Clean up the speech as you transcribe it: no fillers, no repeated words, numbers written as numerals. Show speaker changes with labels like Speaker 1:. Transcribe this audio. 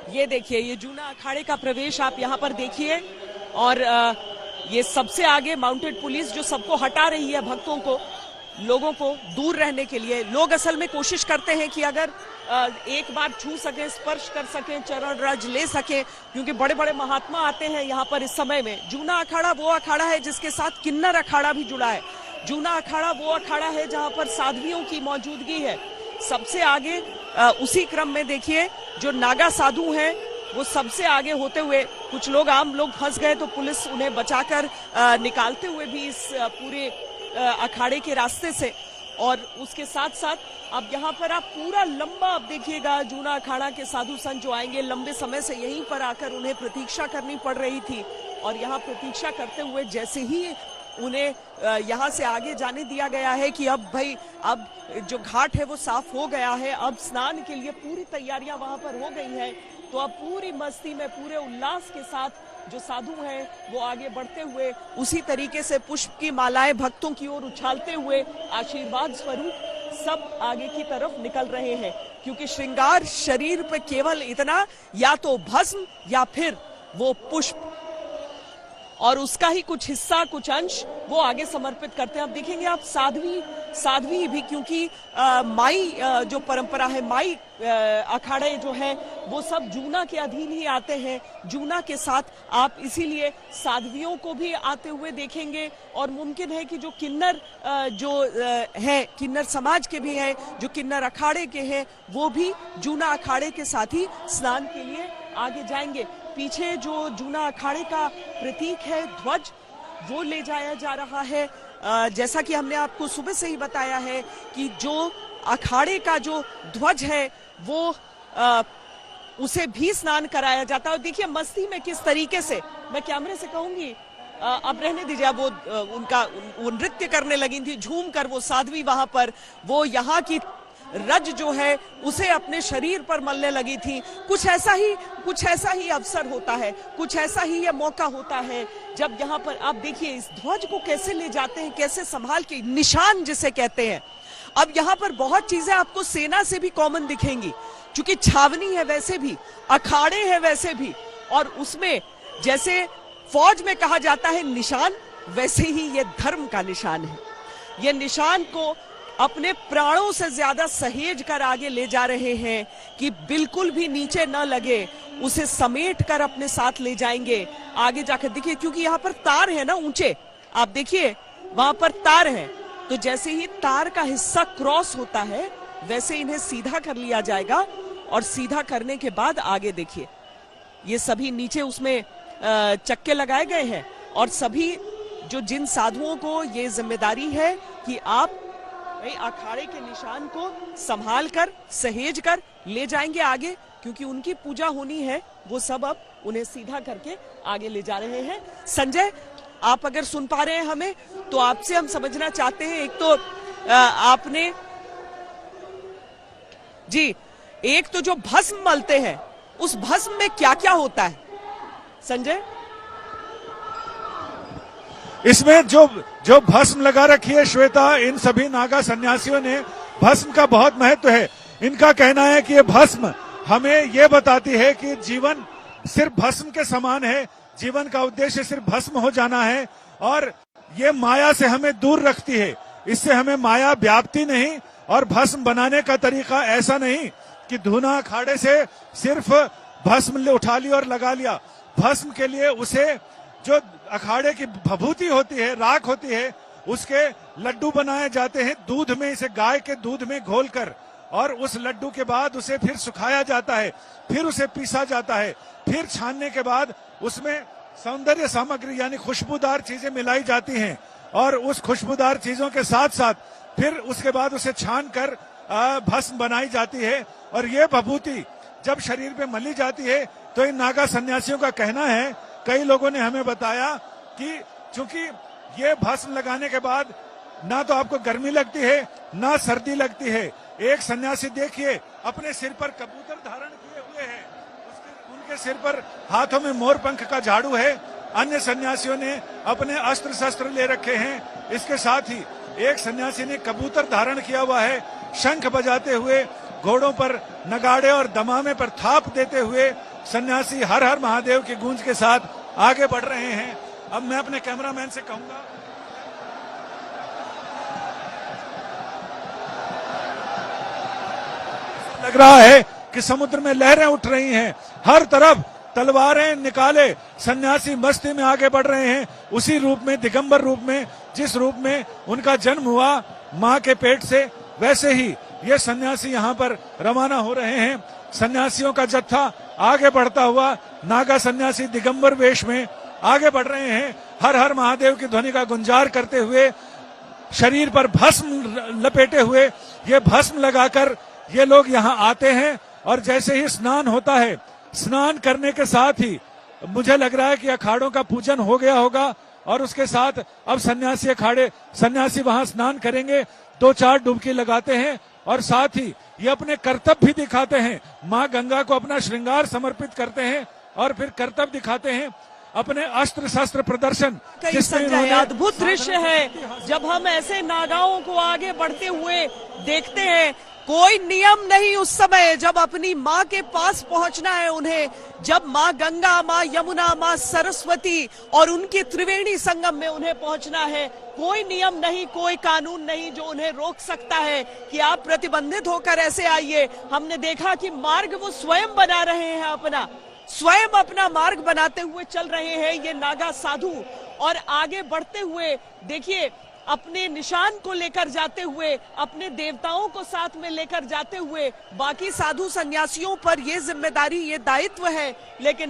Speaker 1: ये देखिए, ये जूना अखाड़े का प्रवेश आप यहाँ पर देखिए। और ये सबसे आगे माउंटेड पुलिस जो सबको हटा रही है, भक्तों को, लोगों को दूर रहने के लिए। लोग असल में कोशिश करते हैं कि अगर एक बार छू सके, स्पर्श कर सके, चरण रज ले सके, क्योंकि बड़े बड़े महात्मा आते हैं यहाँ पर इस समय में। जूना अखाड़ा वो अखाड़ा है जिसके साथ किन्नर अखाड़ा भी जुड़ा है। जूना अखाड़ा वो अखाड़ा है जहाँ पर साध्वियों की मौजूदगी है। सबसे आगे उसी क्रम में देखिए, जो नागा साधु हैं वो सबसे आगे होते हुए, कुछ लोग, आम लोग फंस गए तो पुलिस उन्हें बचाकर निकालते हुए भी इस पूरे अखाड़े के रास्ते से। और उसके साथ साथ अब यहाँ पर आप पूरा लंबा आप देखिएगा, जूना अखाड़ा के साधु संत जो आएंगे, लंबे समय से यहीं पर आकर उन्हें प्रतीक्षा करनी पड़ रही थी। और यहाँ प्रतीक्षा करते हुए जैसे ही उन्हें यहाँ से आगे जाने दिया गया है कि अब भाई, अब जो घाट है वो साफ हो गया है, अब स्नान के लिए पूरी तैयारियां वहां पर हो गई हैं, तो अब पूरी मस्ती में, पूरे उल्लास के साथ जो साधु हैं वो आगे बढ़ते हुए उसी तरीके से पुष्प की मालाएं भक्तों की ओर उछालते हुए आशीर्वाद स्वरूप सब आगे की तरफ निकल रहे हैं। क्योंकि श्रृंगार शरीर पे केवल इतना, या तो भस्म या फिर वो पुष्प, और उसका ही कुछ हिस्सा, कुछ अंश वो आगे समर्पित करते हैं। अब देखेंगे आप साध्वी भी, क्योंकि माई जो परंपरा है, माई अखाड़े जो है वो सब जूना के अधीन ही आते हैं। जूना के साथ आप इसीलिए साध्वियों को भी आते हुए देखेंगे। और मुमकिन है कि जो किन्नर जो है, किन्नर समाज के भी हैं, जो किन्नर अखाड़े के हैं, वो भी जूना अखाड़े के साथ ही स्नान के लिए आगे जाएंगे। पीछे जो जूना अखाड़े का प्रतीक है, ध्वज, वो ले जाया जा रहा है। जैसा कि हमने आपको सुबह से ही बताया है कि जो अखाड़े का जो ध्वज है वो उसे भी स्नान कराया जाता है। और देखिए मस्ती में किस तरीके से, मैं कैमरे से कहूंगी, अब रहने दीजिए, वो वो नृत्य करने लगी थी, झूम कर वो साध्वी वहां पर, वो यहाँ की रज जो है उसे अपने शरीर पर मलने लगी थी। कुछ ऐसा ही अवसर होता है, कुछ ऐसा ही ये मौका होता है जब यहाँ पर आप देखिए इस ध्वज को कैसे ले जाते हैं, कैसे संभाल के, निशान जिसे कहते हैं। अब यहाँ पर बहुत चीजें आपको सेना से भी कॉमन दिखेंगी, क्योंकि छावनी है वैसे भी, अखाड़े हैं वैसे भी, और उसमें जैसे फौज में कहा जाता है निशान, वैसे ही ये धर्म का निशान है। ये निशान को अपने प्राणों से ज्यादा सहेज कर आगे ले जा रहे हैं कि बिल्कुल भी नीचे न लगे, उसे समेट कर अपने साथ ले जाएंगे आगे जाकर। देखिए, क्योंकि यहाँ पर तार है ना ऊंचे, आप देखिए वहां पर तार है, तो जैसे ही तार का हिस्सा क्रॉस होता है वैसे इन्हें सीधा कर लिया जाएगा। और सीधा करने के बाद आगे देखिए, ये सभी नीचे उसमें चक्के लगाए गए हैं। और सभी जिन साधुओं को ये जिम्मेदारी है कि आप अखाड़े के निशान को संभाल कर, सहेज कर ले जाएंगे आगे, क्योंकि उनकी पूजा होनी है, वो सब अब उन्हें सीधा करके आगे ले जा रहे हैं। संजय, आप अगर सुन पा रहे हैं हमें, तो आपसे हम समझना चाहते हैं, एक तो आपने जी, एक तो जो भस्म मलते हैं, उस भस्म में क्या क्या होता है संजय?
Speaker 2: इसमें जो भस्म लगा रखी है श्वेता, इन सभी नागा सन्यासियों ने, भस्म का बहुत महत्व है। इनका कहना है कि ये भस्म हमें ये बताती है कि जीवन सिर्फ भस्म के समान है, जीवन का उद्देश्य सिर्फ भस्म हो जाना है, और ये माया से हमें दूर रखती है। इससे हमें माया व्याप्ति नहीं, और भस्म बनाने का तरीका ऐसा नहीं कि धूना अखाड़े से सिर्फ भस्म उठा लिया और लगा लिया। भस्म के लिए उसे जो अखाड़े की भभूति होती है, राख होती है, उसके लड्डू बनाए जाते हैं दूध में, इसे गाय के दूध में घोलकर, और उस लड्डू के बाद उसे फिर सुखाया जाता है, फिर उसे पीसा जाता है, फिर छानने के बाद उसमें सौंदर्य सामग्री यानी खुशबूदार चीजें मिलाई जाती हैं, और उस खुशबूदार चीजों के साथ साथ फिर उसके बाद उसे छान कर भस्म बनाई जाती है। और ये भभूति जब शरीर पे मली जाती है, तो इन नागा सन्यासियों का कहना है, कई लोगों ने हमें बताया कि चूंकि ये भस्म लगाने के बाद ना तो आपको गर्मी लगती है, ना सर्दी लगती है। एक सन्यासी देखिए अपने सिर पर कबूतर धारण किए हुए हैं, उनके सिर पर हाथों में मोर पंख का झाड़ू है। अन्य सन्यासियों ने अपने अस्त्र शस्त्र ले रखे हैं। इसके साथ ही एक सन्यासी ने कबूतर धारण किया हुआ है, शंख बजाते हुए, घोड़ों पर नगाड़े और दमामे पर थाप देते हुए सन्यासी हर हर महादेव की गूंज के साथ आगे बढ़ रहे हैं। अब मैं अपने कैमरामैन से कहूंगा, लग रहा है कि समुद्र में लहरें उठ रही हैं, हर तरफ तलवारें निकाले सन्यासी मस्ती में आगे बढ़ रहे हैं, उसी रूप में, दिगंबर रूप में, जिस रूप में उनका जन्म हुआ मां के पेट से, वैसे ही ये सन्यासी यहाँ पर रवाना हो रहे हैं। सन्यासियों का जत्था आगे बढ़ता हुआ नागा सन्यासी दिगंबर वेश में आगे बढ़ रहे हैं, हर हर महादेव की ध्वनि का गुंजार करते हुए, शरीर पर भस्म लपेटे हुए, ये भस्म लगाकर ये लोग यहाँ आते हैं। और जैसे ही स्नान होता है, स्नान करने के साथ ही मुझे लग रहा है कि अखाड़ों का पूजन हो गया होगा और उसके साथ अब सन्यासी वहां स्नान करेंगे, 2-4 डुबकी लगाते हैं और साथ ही ये अपने कर्तव्य भी दिखाते हैं, मां गंगा को अपना श्रृंगार समर्पित करते हैं और फिर कर्तव्य दिखाते हैं, अपने अस्त्र शस्त्र प्रदर्शन।
Speaker 1: संजय, अद्भुत दृश्य है जब हम ऐसे नागाओं को आगे बढ़ते हुए देखते हैं। कोई नियम नहीं उस समय जब अपनी माँ के पास पहुंचना है उन्हें, जब माँ गंगा, माँ यमुना, माँ सरस्वती और उनके त्रिवेणी संगम में उन्हें पहुंचना है, कोई नियम नहीं, कोई कानून नहीं जो उन्हें रोक सकता है कि आप प्रतिबंधित होकर ऐसे आइए। हमने देखा कि मार्ग वो स्वयं बना रहे हैं, स्वयं अपना मार्ग बनाते हुए चल रहे हैं ये नागा साधु। और आगे बढ़ते हुए देखिए, अपने निशान को लेकर जाते हुए, अपने देवताओं को साथ में लेकर जाते हुए, बाकी साधु सन्यासियों पर ये जिम्मेदारी, ये दायित्व है। लेकिन